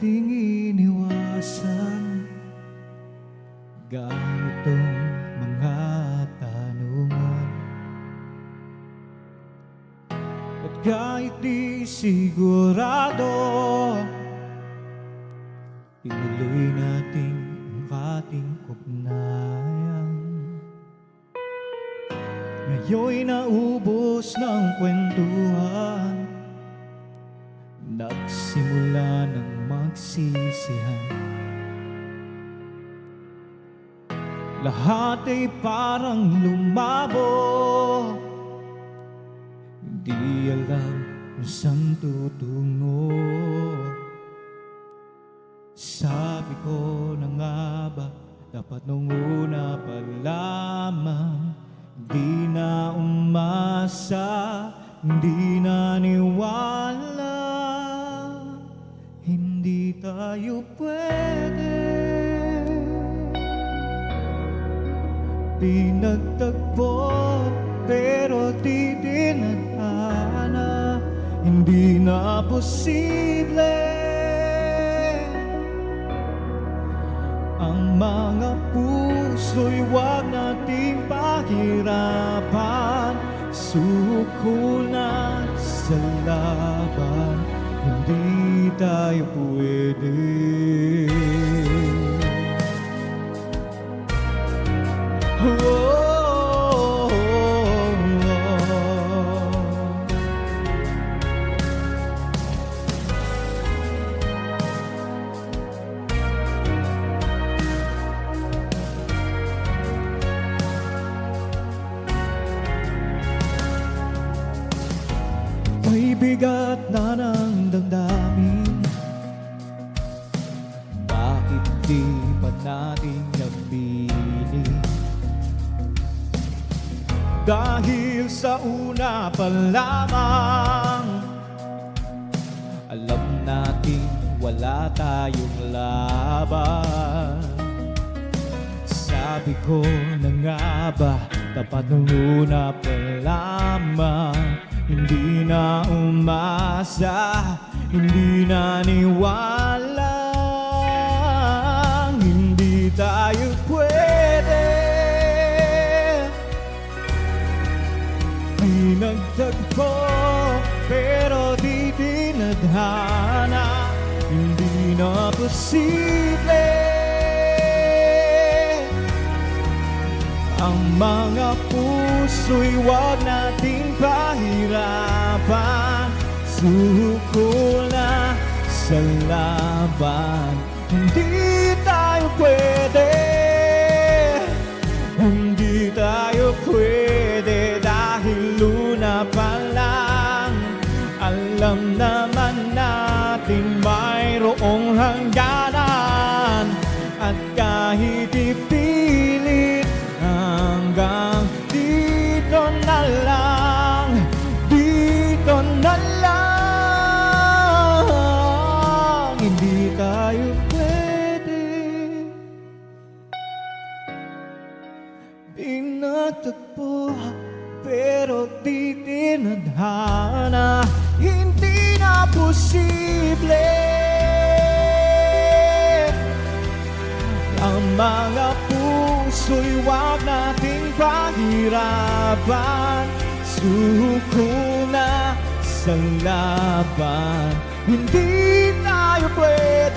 nating iniwasan ganitong mga tanungan. At kahit di sigurado, inuloy natin ang ating ugnayan. Ngayon'y naubos ng kwentuhan, nagsimula ng magsisihan. Lahat ay parang lumabo, hindi alam kung saan tutungo. Sabi ko na nga ba, dapat nung una pa lamang di na umasa, hindi naniwala, hindi tayo pwede. Pinagtagpo pero di tinadhana, hindi na posible ang mga puso'y wag nating pahirapan. Suko na sa laban, hindi tayo pwede. May bigat na ng damdamin, bakit di pa natin nabili? Dahil sa una pa lamang, alam natin wala tayong laban. Sabi ko na nga ba, tapat nung una pa lamang, hindi na umasa, hindi naniwala, hindi tayo pwede. Pinagtagpo pero di tinadhana, hindi na posible ang mga puso'y wag nating pahirapan. Suko na sa laban, hindi tayo pwede, hindi tayo pwede. Dahil una pa lang, alam naman natin mayroong hangganan. At kahit ipilit, hanggang dito na lang, dito na lang, hindi tayo pwede. Pinagtagpo pero di tinadhana, hindi na posible ang mga puso'y wag nating pahirapan. Suko na sa laban, hindi tayo pwede.